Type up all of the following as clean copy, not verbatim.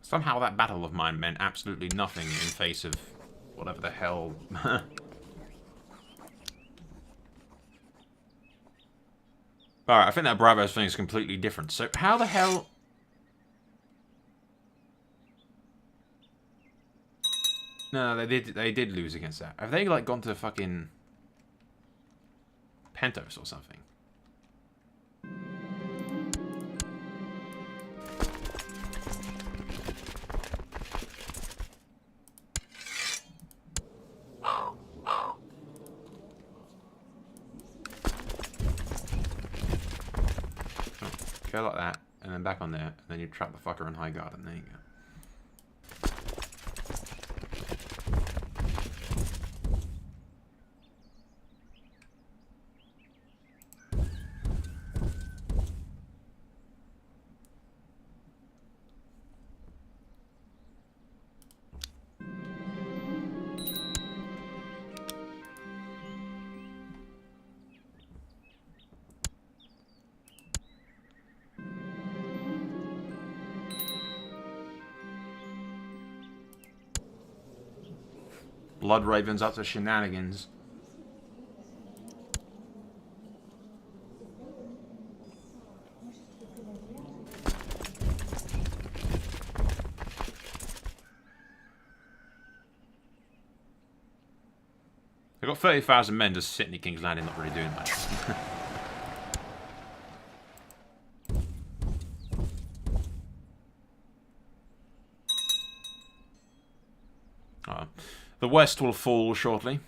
Somehow that battle of mine meant absolutely nothing in face of whatever the hell. Alright, I think that Bravos thing is completely different. So how the hell... No, they did lose against that. Have they, like, gone to fucking... Pentos or something? Go like that, and then back on there, and then you trap the fucker in high guard, and there you go. Blood Raven's up to shenanigans. They've got 30,000 men just sitting in King's Landing, not really doing much. The West will fall shortly.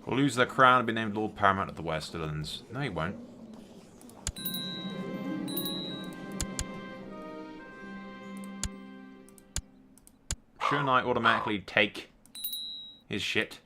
Will lose their crown and be named Lord Paramount of the Westerlands. No, he won't. Shouldn't I automatically take his shit?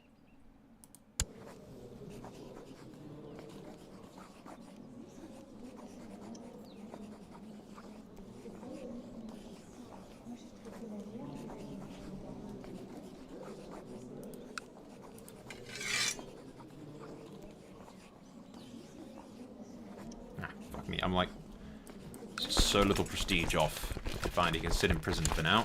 I'm like so little prestige off. Fine, he can sit in prison for now.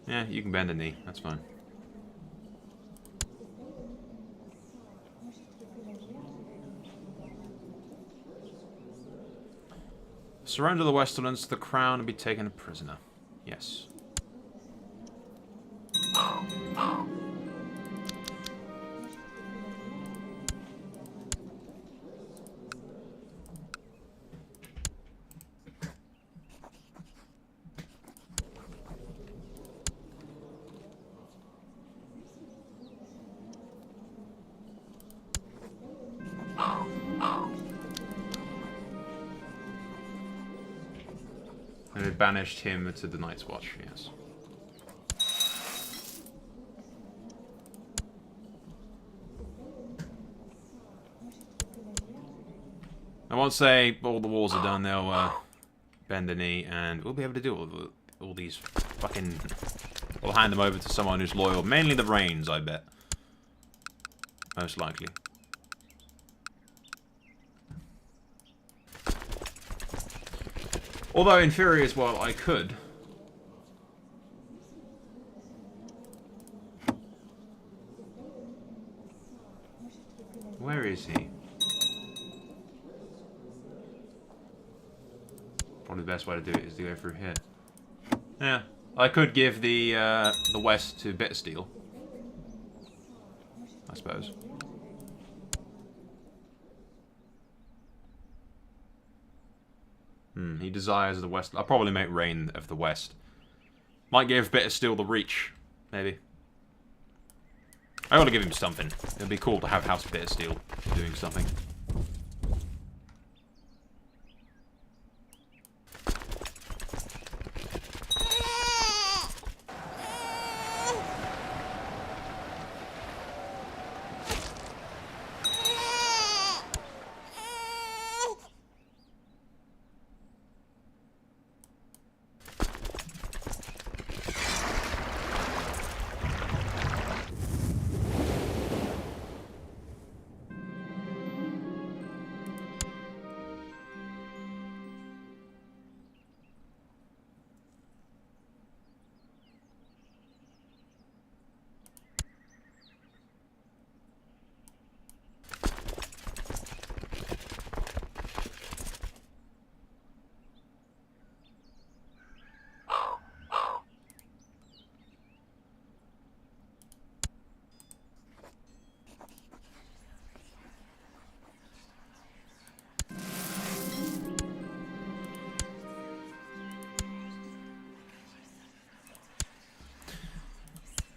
Yeah, you can bend a knee. That's fine. Surrender the Westerlands to the crown and be taken a prisoner. Yes. And they banished him to the Night's Watch, yes. And once all the walls are done, they'll bend the knee, and we'll be able to do all these fucking... We'll hand them over to someone who's loyal. Mainly the Reigns, I bet. Most likely. Although, in theory as well, I could. Where is he? Probably the best way to do it is to go through here. Yeah, I could give the West to Bittersteel, I suppose. He desires the West. I'll probably make Reign of the West. Might give Bittersteel the reach, maybe. I gotta give him something. It'd be cool to have House Bittersteel doing something.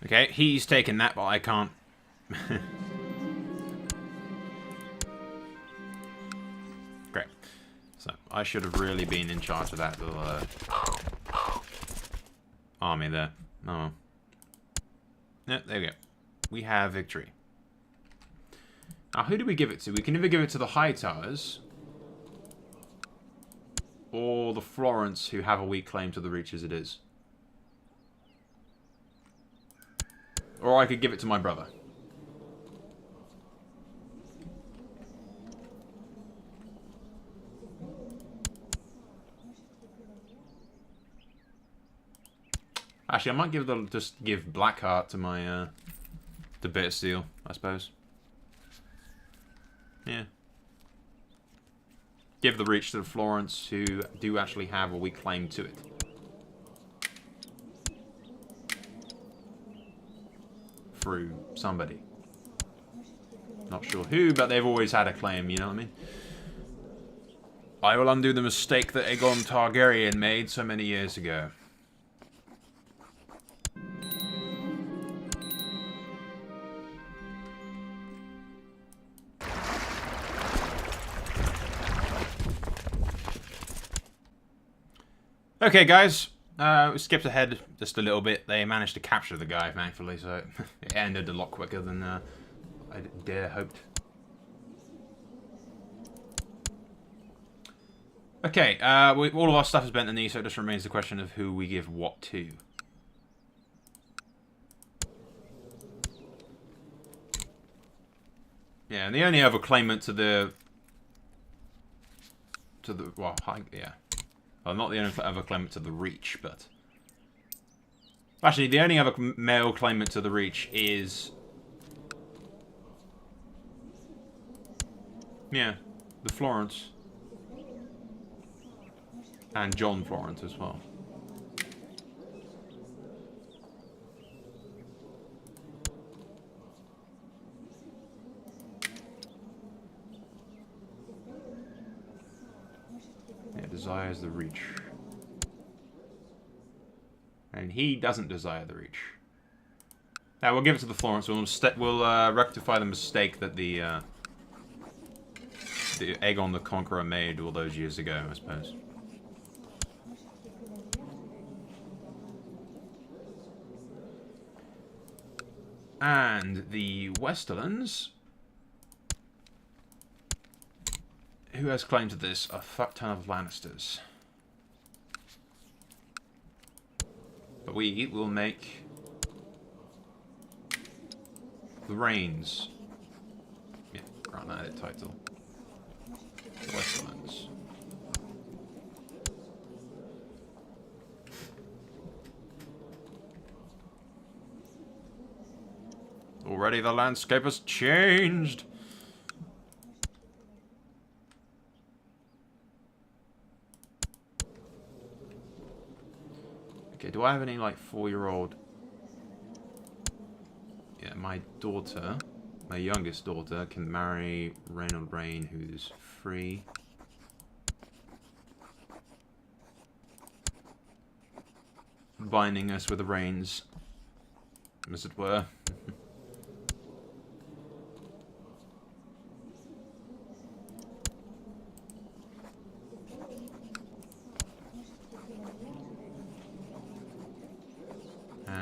Okay, he's taken that, but I can't. Great. So, I should have really been in charge of that little army there. Oh well. Yeah, there we go. We have victory. Now, who do we give it to? We can either give it to the Hightowers or the Florence, who have a weak claim to the Reach as it is. Or I could give it to my brother. Actually, I might just give Blackheart to my to Bittersteel, I suppose. Yeah. Give the Reach to the Florence, who do actually have a weak claim to it. Through somebody. Not sure who, but they've always had a claim, you know what I mean? I will undo the mistake that Aegon Targaryen made so many years ago. Okay, guys. We skipped ahead just a little bit. They managed to capture the guy, thankfully, so it ended a lot quicker than I dare hoped. Okay, all of our stuff is bent the knee, so it just remains the question of who we give what to. Yeah, and the only other claimant to the... well, yeah. Well, not the only other claimant to the Reach, but... Actually, the only other male claimant to the Reach is... yeah, the Florence. And John Florence as well. Yeah, desires the Reach. And he doesn't desire the Reach. Now, we'll give it to the Florence. We'll rectify the mistake that the Aegon the Conqueror made all those years ago, I suppose. And the Westerlands, who has claim to this? A fuck ton of Lannisters. But we will make the Reigns. Yeah, grant that a title. The Westerlands. Already the landscape has changed. Okay, do I have any, like, 4-year-old? Yeah, my daughter, my youngest daughter, can marry Reynold Rain, who's free. Binding us with the reins, as it were.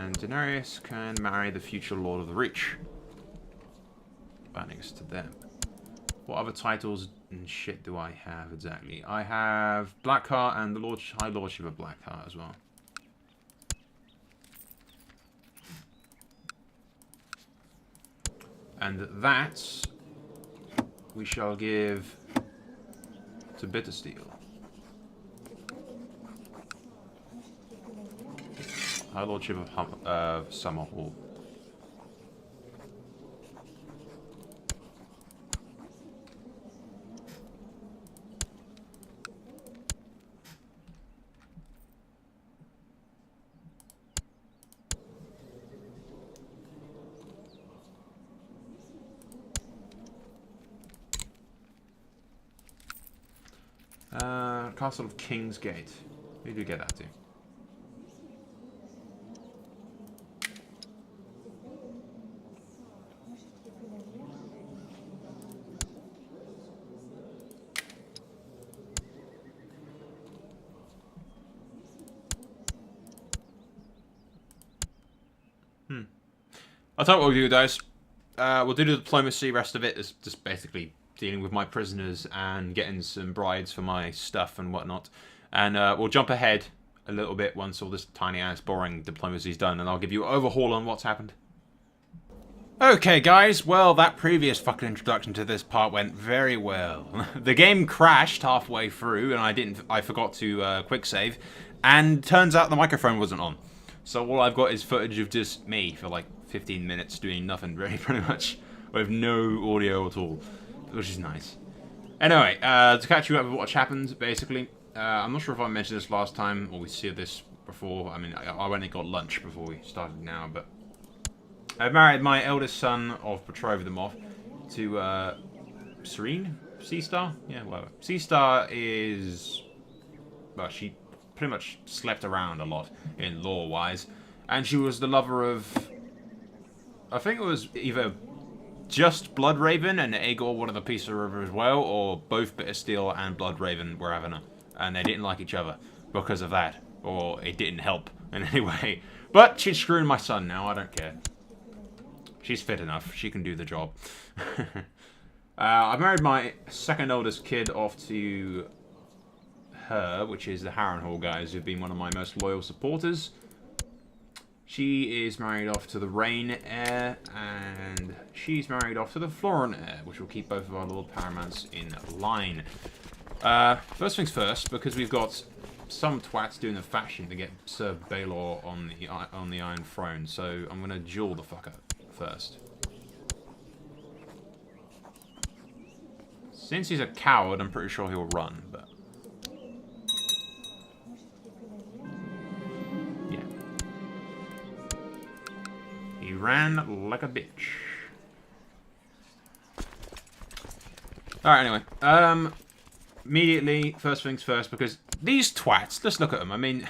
And Daenerys can marry the future Lord of the Reach. Thanks to them. What other titles and shit do I have exactly? I have Blackheart and the High Lordship of Blackheart as well. And that we shall give to Bittersteel. High Lordship of Summerhall. Castle of Kingsgate. Who do we get that to? I'll tell you what we'll do, guys. We'll do the diplomacy. Rest of it is just basically dealing with my prisoners and getting some brides for my stuff and whatnot. And we'll jump ahead a little bit once all this tiny ass boring diplomacy is done, and I'll give you an overhaul on what's happened. Okay, guys. Well, that previous fucking introduction to this part went very well. The game crashed halfway through, and I forgot to quick save, and turns out the microphone wasn't on. So all I've got is footage of just me for like 15 minutes doing nothing, really, pretty much, with no audio at all, which is nice. Anyway, to catch you up with what's happened, basically, I'm not sure if I mentioned this last time, or we said this before. I mean, I went and got lunch before we started now, but I've married my eldest son, of betrothed them off, to Serene? Seastar? Yeah, whatever. Seastar is... well, she pretty much slept around a lot, in lore-wise, and she was the lover of... I think it was either just Bloodraven and Aegor wanted a piece of her as well, or both Bittersteel and Bloodraven were having her, and they didn't like each other because of that, or it didn't help in any way. But she's screwing my son now, I don't care. She's fit enough, she can do the job. I married my second oldest kid off to her, which is the Harrenhal guys, who've been one of my most loyal supporters. She is married off to the Rain heir, and she's married off to the Florin heir, which will keep both of our Lord Paramounts in line. First things first, because we've got some twats doing a faction to get Sir Baelor on the Iron Throne, so I'm gonna duel the fucker first. Since he's a coward, I'm pretty sure he'll run, but... he ran like a bitch. Alright, anyway. Immediately, first things first, because these twats, let's look at them. I mean,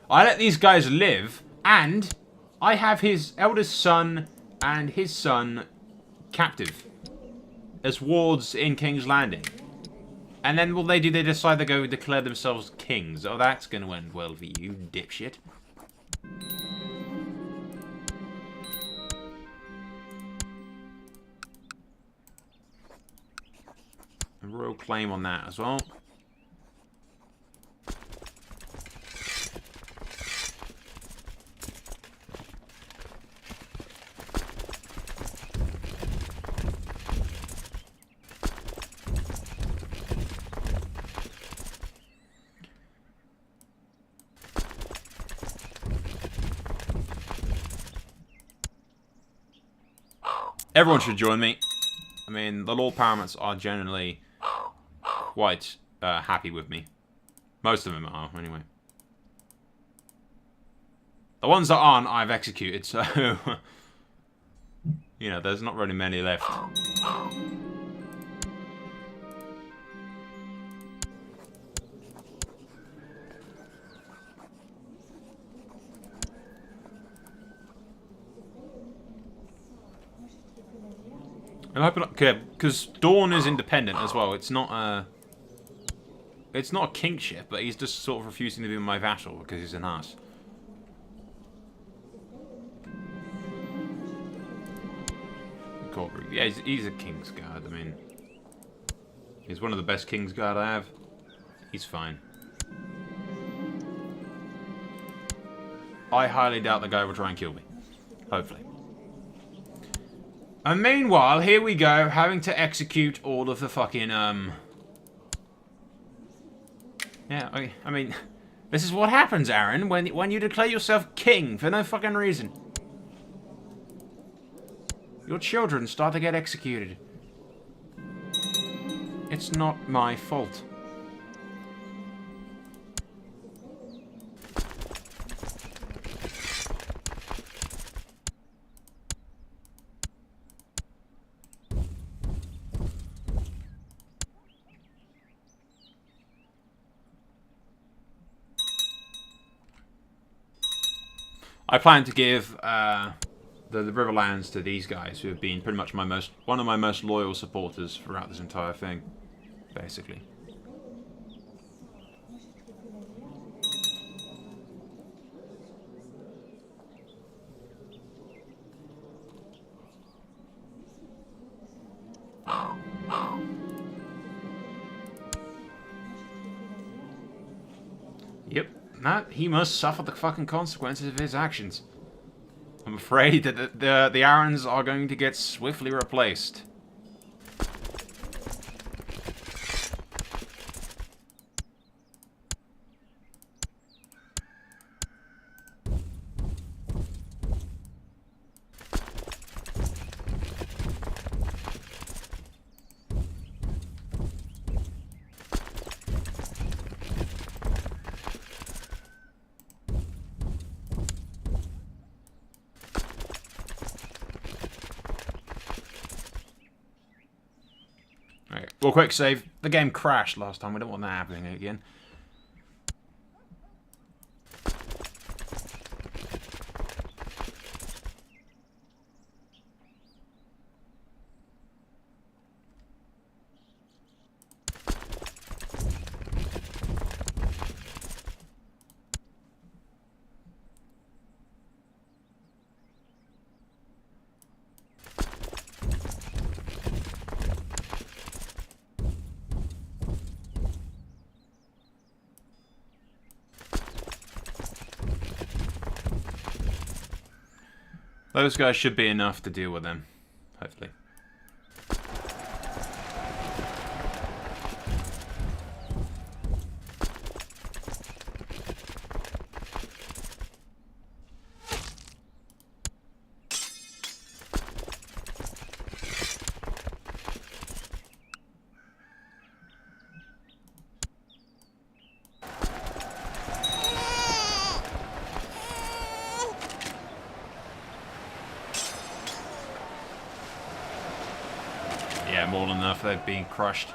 I let these guys live, and I have his eldest son and his son captive as wards in King's Landing. And then what they do, they decide to go declare themselves kings. Oh, that's going to end well for you, dipshit. A royal claim on that as well. Everyone should join me. I mean, the Lord Paramounts are generally quite happy with me. Most of them are, anyway. The ones that aren't, I've executed, so... you know, there's not really many left. I'm hoping, okay, because Dawn is independent as well. It's not a kingship, but he's just sort of refusing to be my vassal because he's an ass. Corbury. Yeah, he's a Kingsguard. I mean, he's one of the best Kingsguard I have. He's fine. I highly doubt the guy will try and kill me. Hopefully. And meanwhile, here we go, having to execute all of the fucking, Yeah, I mean, this is what happens, Aaron, when you declare yourself king for no fucking reason. Your children start to get executed. It's not my fault. I plan to give the Riverlands to these guys, who have been pretty much one of my most loyal supporters throughout this entire thing, basically. Yep, he must suffer the fucking consequences of his actions. I'm afraid that the Aarons are going to get swiftly replaced. Right, well, quick save. The game crashed last time. We don't want that happening again. Those guys should be enough to deal with them, hopefully. Yeah, more than enough. They're being crushed.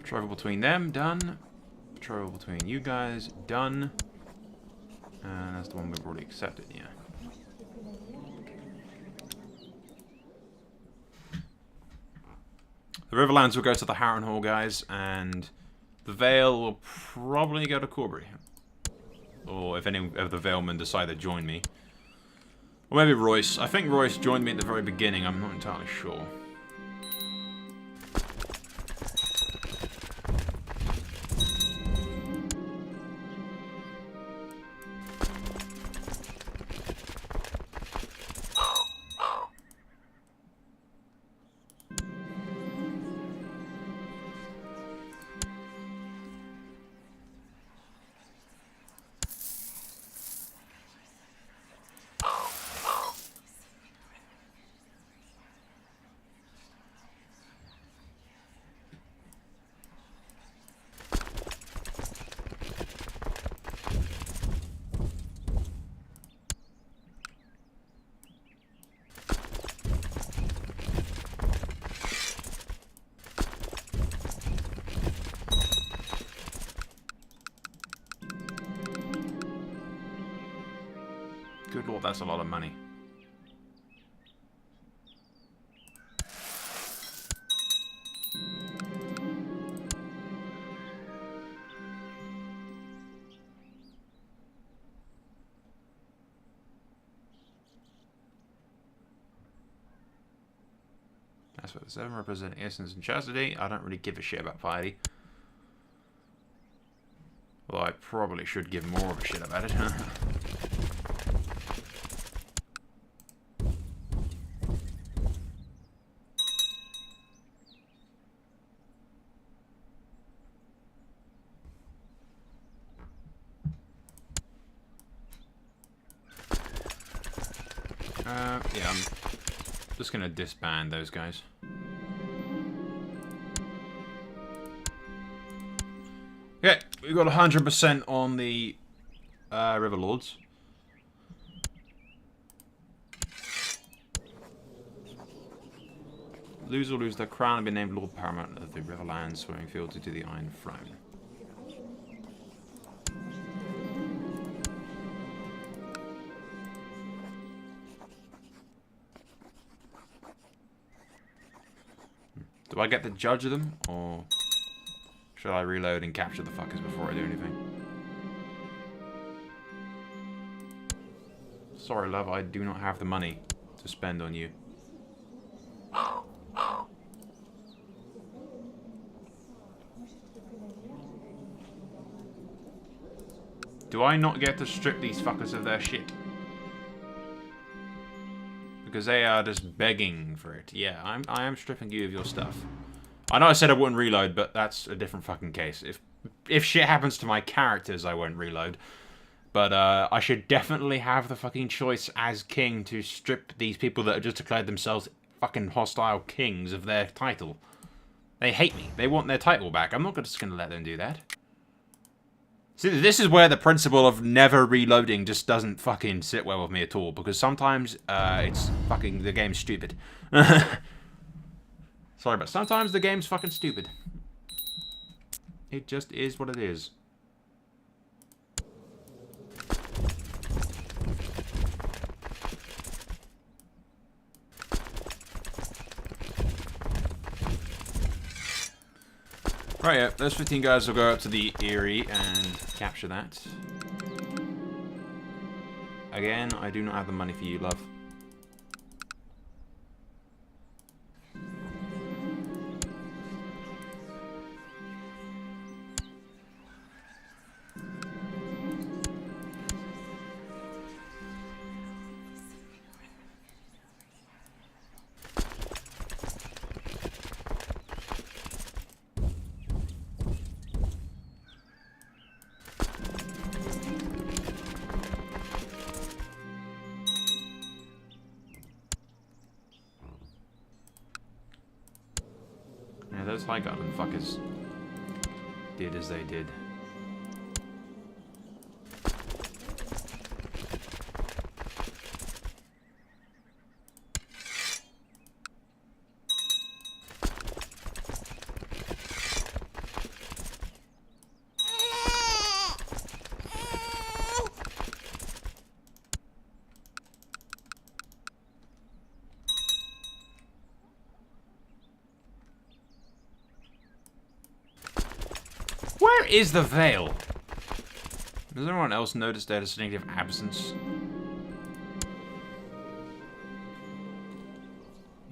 Patrol between them, done. Patrol between you guys, done. And that's the one we've already accepted, yeah. The Riverlands will go to the Harrenhal guys, and the Vale will probably go to Corbury. Or if any of the Valemen decide to join me. Or maybe Royce. I think Royce joined me at the very beginning, I'm not entirely sure. God, that's a lot of money. That's what the 7 represent essence and chastity. I don't really give a shit about piety. Although I probably should give more of a shit about it. Yeah, I'm just gonna disband those guys. Okay, we got 100% on the River Lords. Lose or lose their crown and be named Lord Paramount of the Riverlands, swimming fields to the Iron Throne. Do I get to judge them, or should I reload and capture the fuckers before I do anything? Sorry, love, I do not have the money to spend on you. Do I not get to strip these fuckers of their shit? Because they are just begging for it. Yeah, I am stripping you of your stuff. I know I said I wouldn't reload, but that's a different fucking case. If shit happens to my characters, I won't reload. But I should definitely have the fucking choice as king to strip these people that have just declared themselves fucking hostile kings of their title. They hate me. They want their title back. I'm not just gonna let them do that. See, this is where the principle of never reloading just doesn't fucking sit well with me at all, because sometimes it's fucking, the game's stupid. Sorry, but sometimes the game's fucking stupid. It just is what it is. Right, yeah, those 15 guys will go up to the Eyrie and capture that. Again, I do not have the money for you, love. Those high goblin fuckers did as they did. Where is the veil? Does anyone else notice their distinctive absence?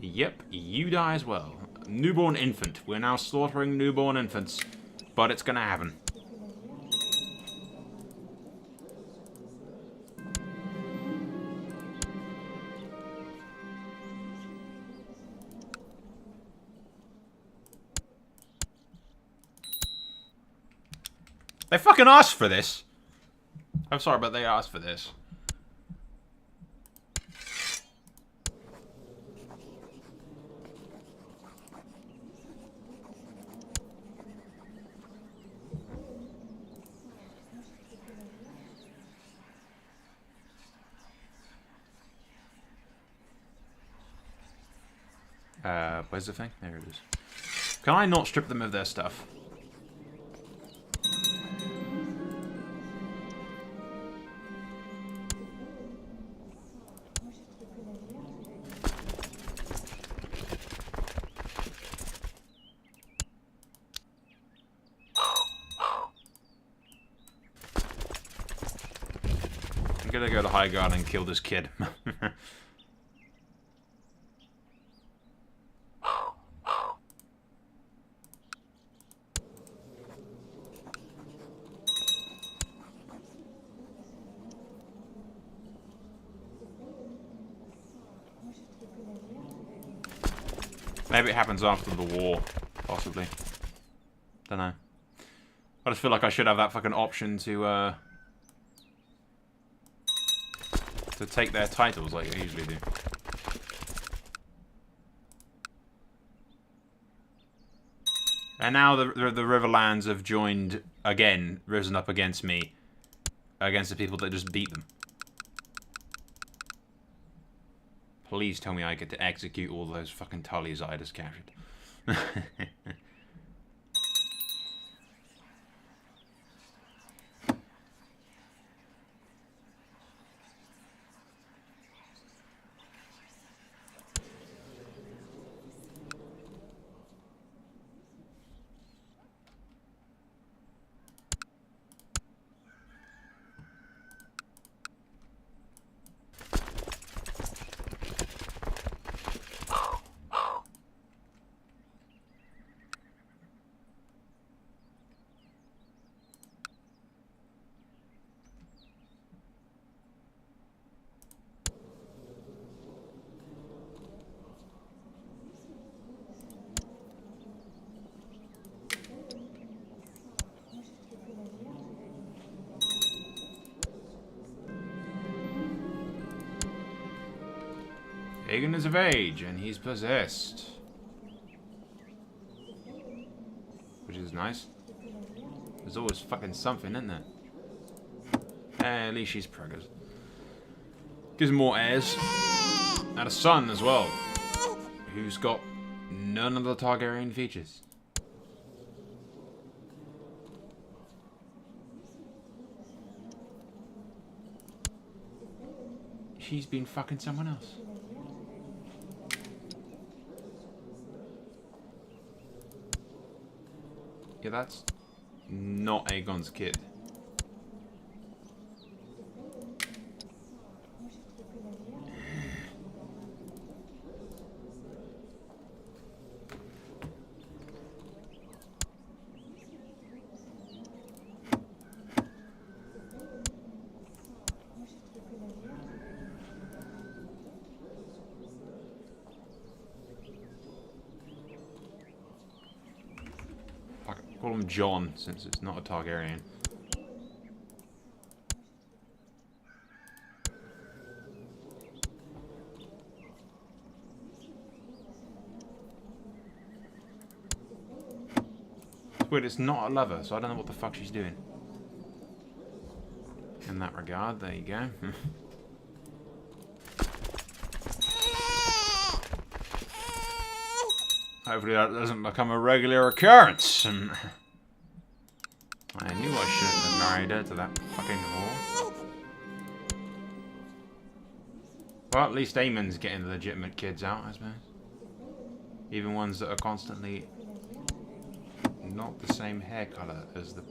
Yep, you die as well. Newborn infant. We're now slaughtering newborn infants. But it's gonna happen. They fucking asked for this. I'm sorry, but they asked for this. Where's the thing? There it is. Can I not strip them of their stuff? should I go to high ground and kill this kid? Maybe it happens after the war, possibly. Don't know. I just feel like I should have that fucking option to take their titles like I usually do. And now the Riverlands have joined again, risen up against me, against the people that just beat them. Please tell me I get to execute all those fucking Tullys that I just captured. Hagen is of age, and he's possessed. Which is nice. There's always fucking something, isn't there? At least she's preggers. Gives him more heirs. And a son as well. Who's got none of the Targaryen features. She's been fucking someone else. Yeah, that's not Aegon's kid. Call him John, since it's not a Targaryen. It's weird, it's not a lover, so I don't know what the fuck she's doing. In that regard, there you go. Hopefully that doesn't become a regular occurrence. I knew I shouldn't have married her to that fucking whore. Well, at least Aemon's getting the legitimate kids out, I suppose. Even ones that are constantly not the same hair colour as the...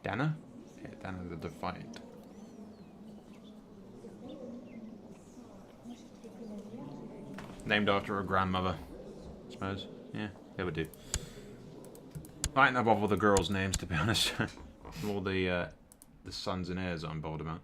Dana? Yeah, Dana the Defiant. Named after her grandmother, I suppose. Yeah, they would do. I ain't no bother with the girls' names, to be honest. More the sons and heirs I'm bothered about.